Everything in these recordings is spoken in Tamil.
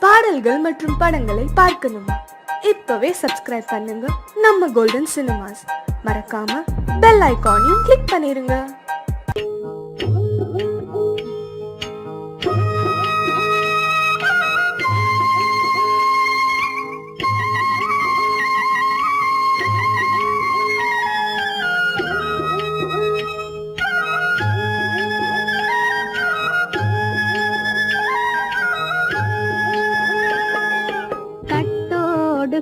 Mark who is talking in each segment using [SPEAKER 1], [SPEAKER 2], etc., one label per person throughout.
[SPEAKER 1] பாடல்கள் மற்றும் படங்களை பார்க்கணுமா? இப்பவே சப்ஸ்கிரைப் பண்ணுங்க நம்ம கோல்டன் சினிமாஸ். மறக்காம பெல் ஐகானையும் கிளிக் பண்ணிருங்க.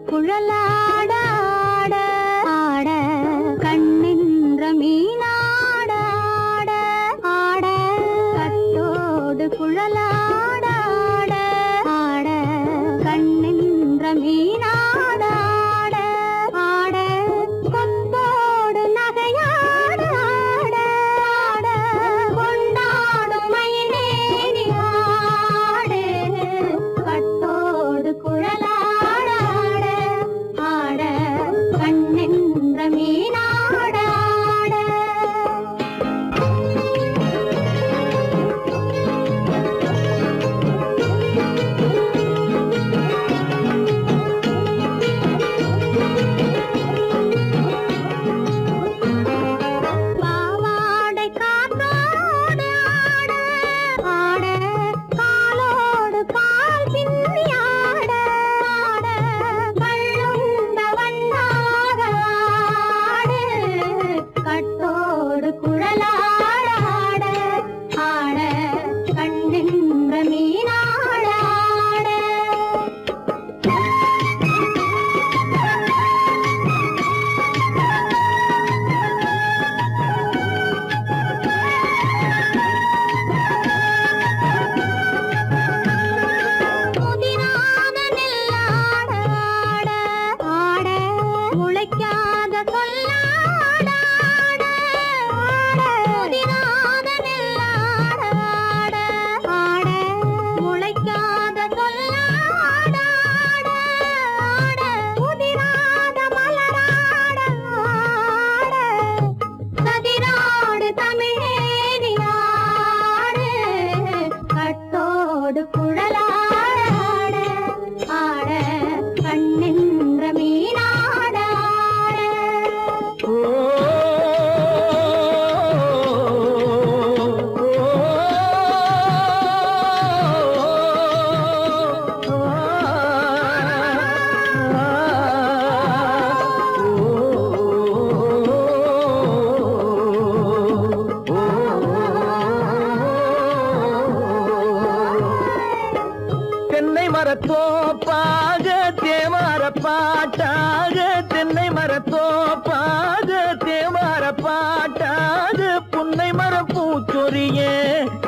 [SPEAKER 2] குழலாட ஆட ஆட கண்ணின்ற மீனாட ஆட ஆட கட்டோடு குழலாட ஆட ஆட கண்ணின்ற மீனாட ஆட ஆட கொத்தோடு நகையாட ஆட ஆட கொண்டாடும் மயிலேறி ஆடு கட்டோடு குழலாட
[SPEAKER 3] மரத்தோப்பாக தேமார பாட்டாக தென்னை மரத்தோப்பாக தேமார பாட்டாக புன்னை மரம் பூச்சொரிய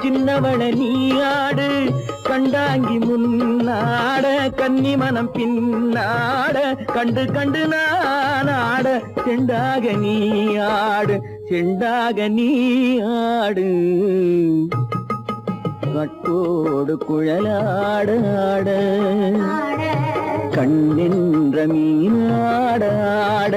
[SPEAKER 3] சின்னவள நீயாடு கண்டாங்கி முன்னாட கன்னி மனம் பின்னாட கண்டு கண்டு நானாட செண்டாக நீயாடு செண்டாக நீயாடு கட்டோடு குழலாட ஆட கண்ணின்ற மீனாட ஆட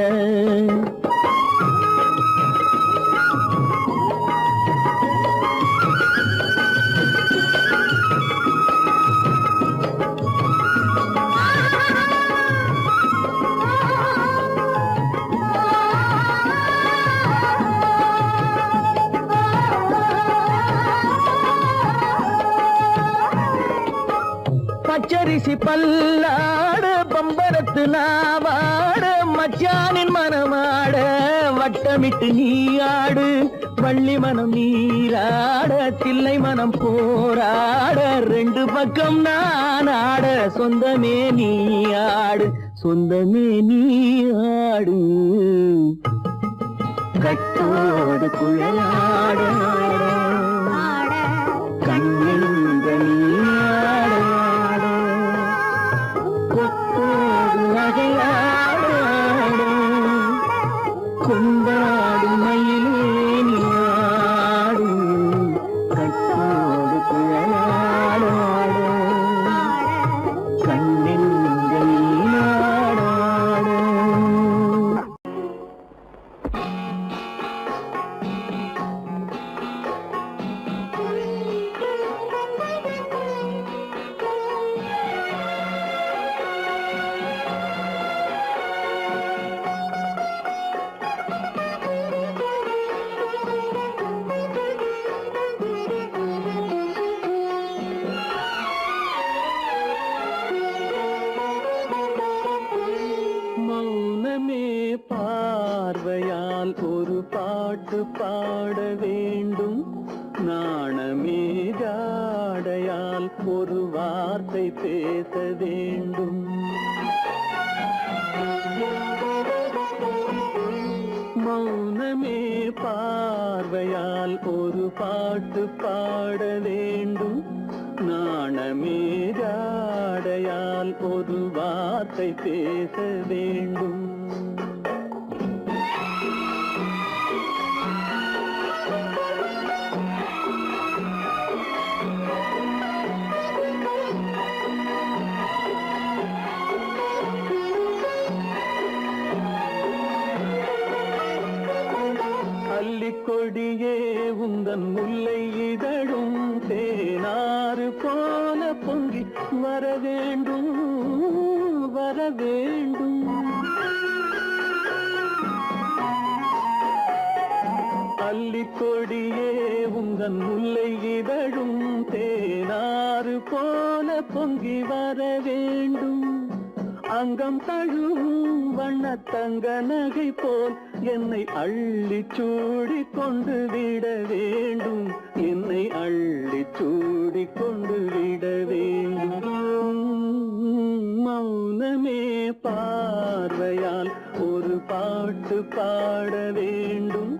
[SPEAKER 3] பச்சரிசி பல்லாட பம்பரத்து நாவாட மச்சானின் மனமாட வட்டமிட்டு நீயாடு வள்ளி மனம் நீராட தில்லை மனம் போராட ரெண்டு பக்கம் நான் ஆட சொந்தமே நீயாடு சொந்தமே நீயாடு கட்டோடு குழலாட கண்ணின்ற நீயாட கொண்டாடு மயிலேனியாடு கட்டோடு குழலாட கண்ணின்ற நீயாட பாட வேண்டும். நாணமே ஜாடையால் ஒரு வார்த்தை பேச வேண்டும். மௌனமே பார்வையால் ஒரு பாட்டு பாட வேண்டும். நாணமே ஜாடையால் ஒரு வார்த்தை பேச வேண்டும். கொடியே உந்தன் முல்லை இதழும் தேனாறு போல பொங்கி வர வேண்டும், வர வேண்டும். அல்லிக்கொடியே உந்தன் முல்லை இதழும் தேனாறு போல பொங்கி வர வேண்டும். அங்கம் தழுவும் வண்ணத்தங்க நகை போல் என்னை அள்ளி சூடி கொண்டு விட வேண்டும். என்னை அள்ளி சூடி கொண்டு விட வேண்டும். மௌனமே பார்வையால் ஒரு பாட்டு பாட வேண்டும்.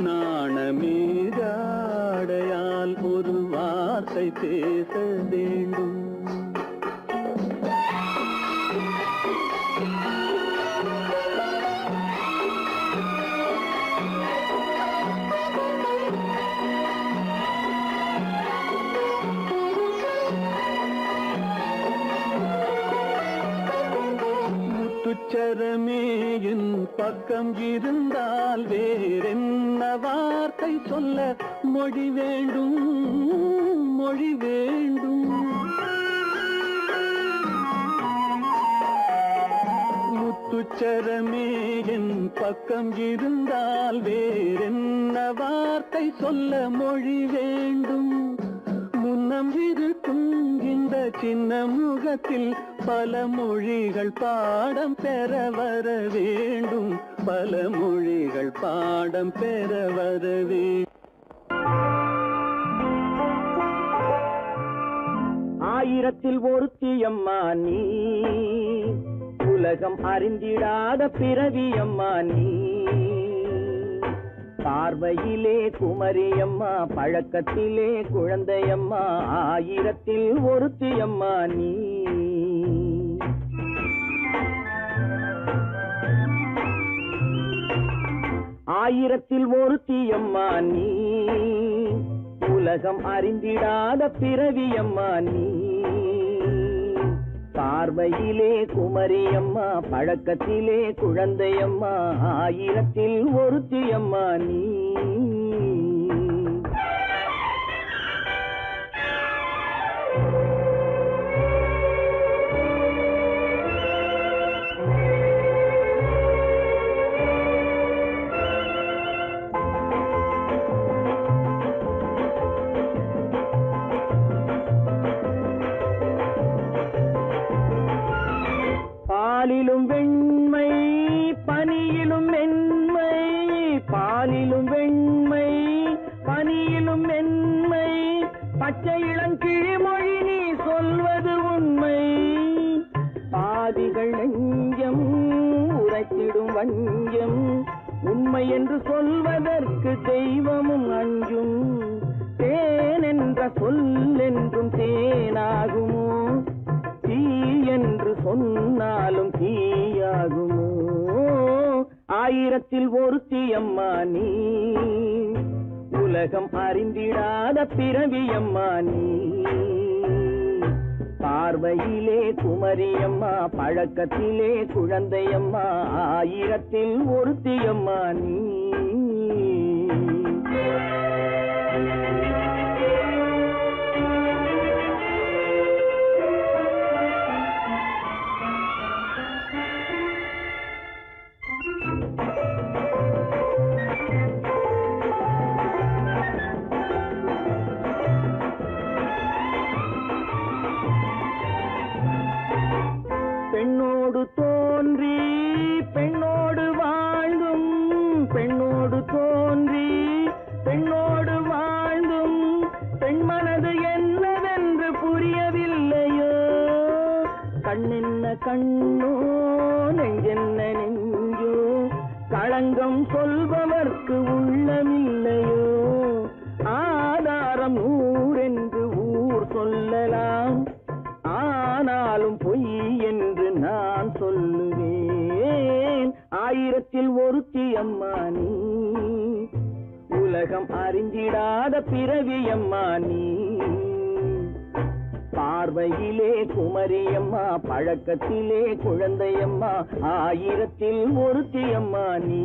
[SPEAKER 3] நாணமே ஜாடையால் ஒரு வார்த்தை பேச வேண்டும். முத்துச்சரமே என் பக்கம் இருந்தால் வேறென்ன வார்த்தை சொல்ல மொழி வேண்டும், மொழி வேண்டும். முத்துச்சரமே என் பக்கம் இருந்தால் வேறென்ன வார்த்தை சொல்ல மொழி வேண்டும். முன்னம் இருக்கும் இந்த சின்ன முகத்தில் பல மொழிகள் பாடம் பெற வர வேண்டும். பல மொழிகள் பாடம் பெற வர வேண்டும்.
[SPEAKER 4] ஆயிரத்தில் ஒருத்தியம்மா நீ, உலகம் அறிந்திடாத பிறவியம்மா நீ. பார்வையிலே குமரியம்மா, பழக்கத்திலே குழந்தையம்மா, ஆயிரத்தில் ஒருத்தியம்மா நீ. ஆயிரத்தில் ஒருத்தியம்மா நீ, உலகம் அறிந்திடாத பிறவியம்மா நீ. பார்வையிலே குமரியம்மா, பழக்கத்திலே குழந்தையம்மா, ஆயிரத்தில் ஒருத்தியம்மா நீ. பாலிலும் வெண்மை பனியிலும் மென்மை, பாலிலும் வெண்மை பனியிலும் மென்மை, பச்சை இளங்கிழிமொழி நீ சொல்வது உண்மை. பாதிகள் நெஞ்சம் உரைத்திடும் வஞ்சம், உண்மை என்று சொல்வதற்கு தெய்வமும் அஞ்சும். தேன் என்ற சொல் என்றும் தேனாகுமோ, தீ என்று சொன்னாலும் தீயாகுமோ. ஆயிரத்தில் ஒருத்தியம்மா நீ, உலகம் அறிந்திடாத பிறவியம்மா நீ. பார்வையிலே குமரியம்மா, பழக்கத்திலே குழந்தையம்மா, ஆயிரத்தில் ஒருத்தியம்மா நீ. பெண்ணோடு தோன்றி பெண்ணோடு வாழ்ந்தும், பெண்ணோடு தோன்றி கண்ணோ நெஞ்சென்ன நெஞ்சோ களங்கம் சொல்பவர்க்கு உள்ளமில்லையோ ஆதாரம் ஊரென்று ஊர் சொல்லலாம் ஆனாலும் பொய் என்று நான் சொல்லுவேன் ஆயிரத்தில் ஒருத்தி அம்மா நீ உலகம் அறிந்திடாத பிறவி அம்மா நீ பார்வையிலே குமரியம்மா பழக்கத்திலே குழந்தையம்மா ஆயிரத்தில் ஒருத்தி அம்மா நீ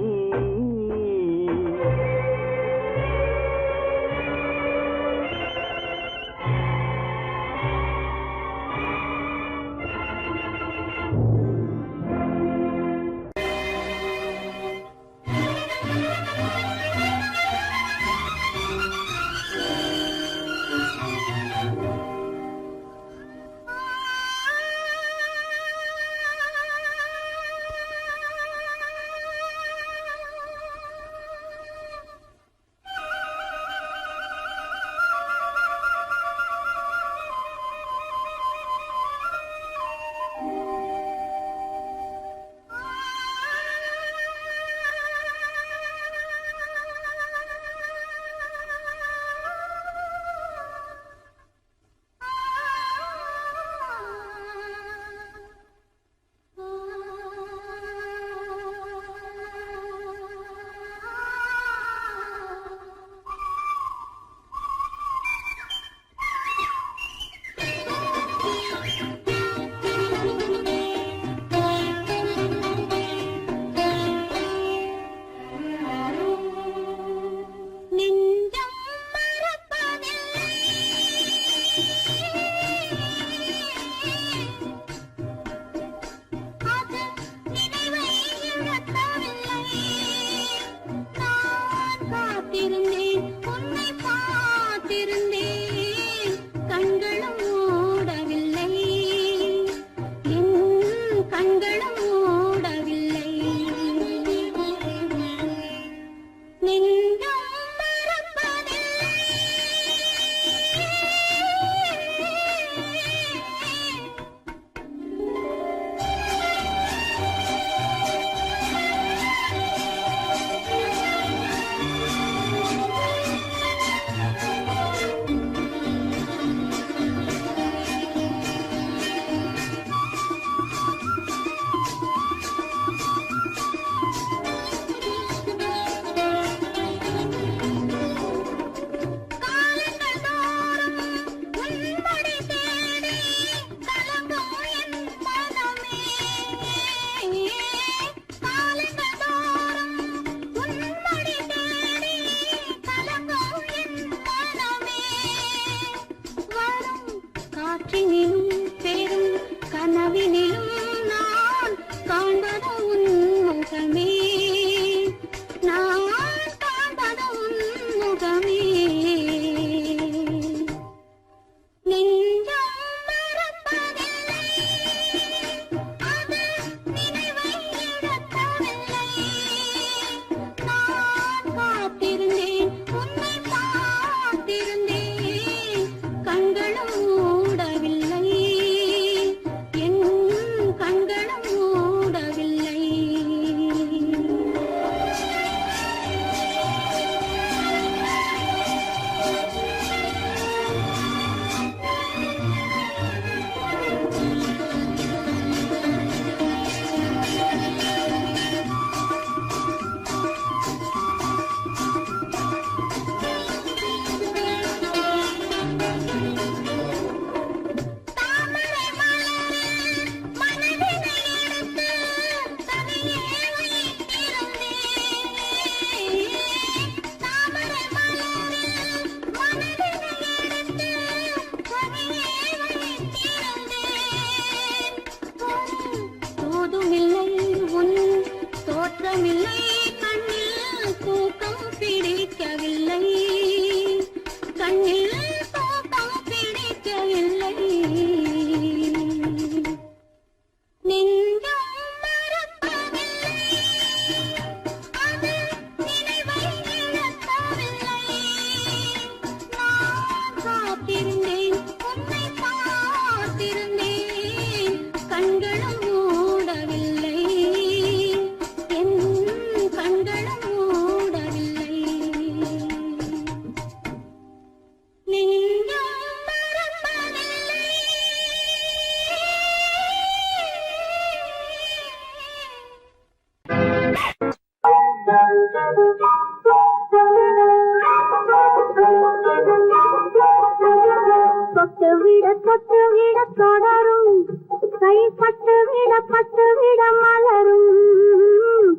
[SPEAKER 2] கை பட்டு விட மலரும்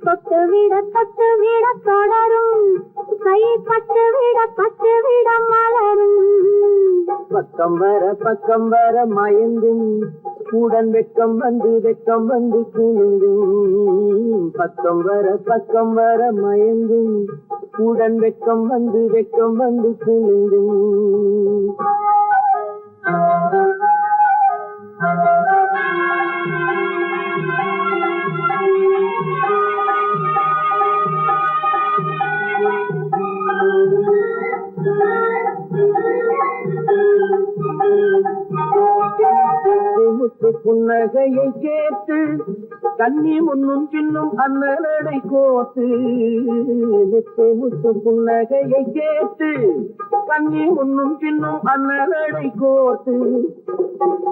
[SPEAKER 2] தொட்டு விட தொடரும் கை பட்டு விட மலரும்
[SPEAKER 4] பக்கம் வர மயங்கும் உடன் வெக்கம் வந்து குலுங்கும் பக்கம் வர மயங்கும் உடன் வெக்கம் வந்து குலுங்கும் முத்து புன்னகையை கேட்டு கண்ணி முன்னும் பின்னும் அண்ணனடை கோத்து முத்து புன்னகையை கேட்டு கண்ணி முன்னும் பின்னும் அண்ணனடை கோத்து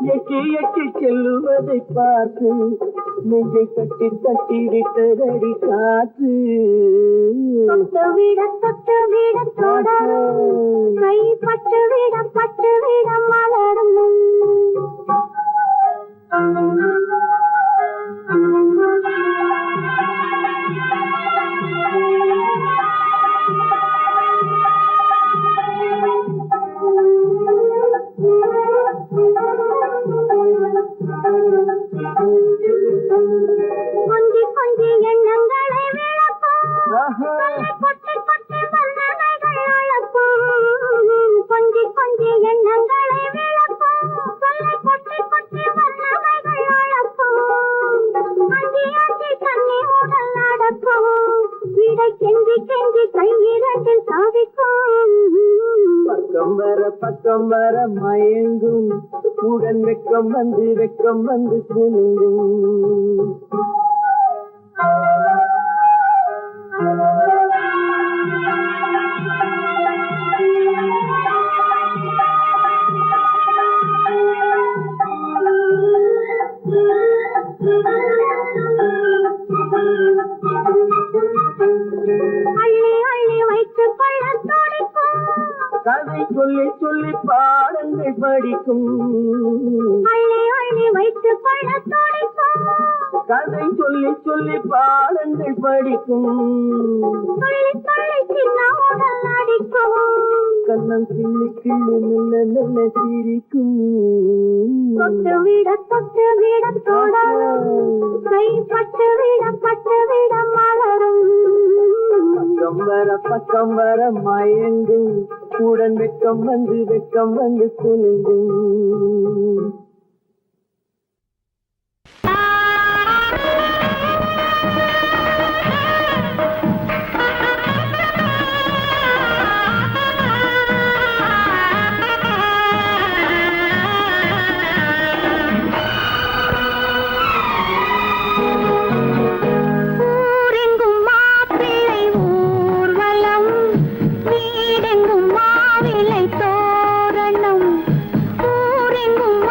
[SPEAKER 4] எட்டி செல்லுவதை பார்த்து நெஞ்சை கட்டி விட்டதடி காத்து
[SPEAKER 2] தொட்டு விட தொடரும் கை பட்டு விட மலரும் கொஞ்சி எண்ணங்களை விளக்கும் கொட்டி வண்ணனைகள் அழக்கும் கொஞ்சி எண்ணங்களை விளக்கும் கொட்டி வண்ணனைகள் அழக்கும் அஞ்சி கண்ணி உடல் நடக்கும் இடை கெஞ்சி கையிரண்டில் சாதிக்கும்
[SPEAKER 4] பக்கம் வர மயங்கும் உடன் வெக்கம் வந்து குலுங்கும்
[SPEAKER 2] அள்ளி வைத்து பள்ள துடிக்கும்
[SPEAKER 4] கதை சொல்லி பாடங்கள் படிக்கும்
[SPEAKER 2] அள்ளி வைத்து பள்ள துடிக்கும்
[SPEAKER 4] கதை சொல்லி பாடங்கள் படிக்கும்
[SPEAKER 2] சொல்லி சின்ன உடல் அடிக்கும்
[SPEAKER 4] கண்ணம் நல்ல சிரிக்கும்
[SPEAKER 2] தொட்டு விட தொடரும் கை பட்டு விட மலரும்
[SPEAKER 4] பக்கம் வர மயங்கும் உடன் வெக்கம் வந்து குலுங்கும்
[SPEAKER 2] வீடெங்கும் மாவிலை தோரணம் ஊரெங்கும்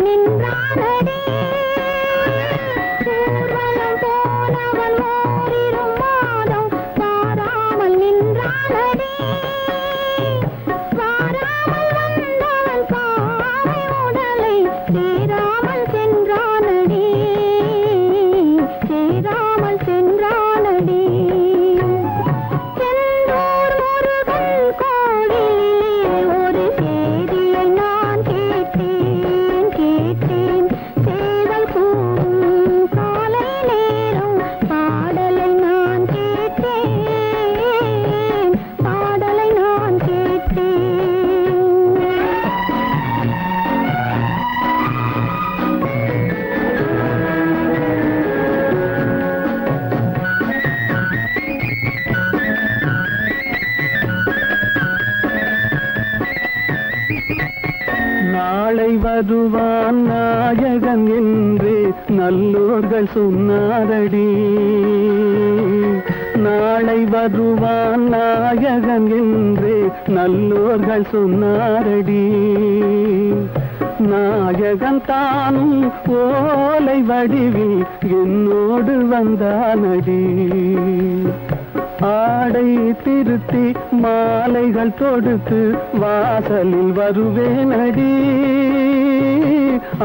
[SPEAKER 2] நின்றானடி ஊர்வலம் போனவன் ஓரிரு மாதம் வாராமல் நின்றானடி வாராமல் வந்தவன் பாவை உடலை சேராமல் சென்றானடி சேராமல் சென்றானடி செந்தூர் முருகன் கோவிலிலே ஒரு செய்தியை நான் கேட்டேன் கேட்டேன் சேவல் கூவும் காலை நேரம் பாடலை நான் கேட்டேன் பாடலை நான் கேட்டேன்
[SPEAKER 3] நாளை வருவான் நாயகன் என்று நல்லோர்கள் சொன்னாரடி நாளை வருவான் நாயகன் என்று நல்லோர்கள் சொன்னாரடி நாயகன் தானும் ஓலை வடிவில் என்னோடு வந்தானடி ஆடை திருத்தி மாலைகள் தொடுத்து வாசலில் வருவேனடி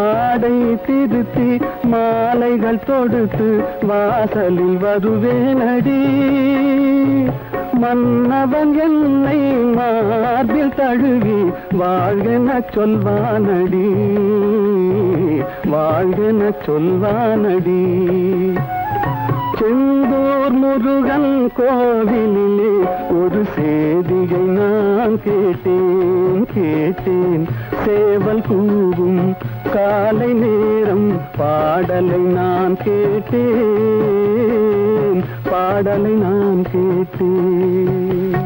[SPEAKER 3] ஆடை திருத்தி மாலைகள் தொடுத்து வாசலில் வருவேனடி மன்னவன் என்னை மார்பில் தழுவி வாழ்கென சொல்வானடி வாழ்கென சொல்வானடி செந்தூர் முருகன் கோவிலிலே ஒரு செய்தியை நான் கேட்டேன் கேட்டேன் சேவல் கூவும் காலை நேரம் பாடலை நான் கேட்டேன் பாடலை நான் கேட்டேன்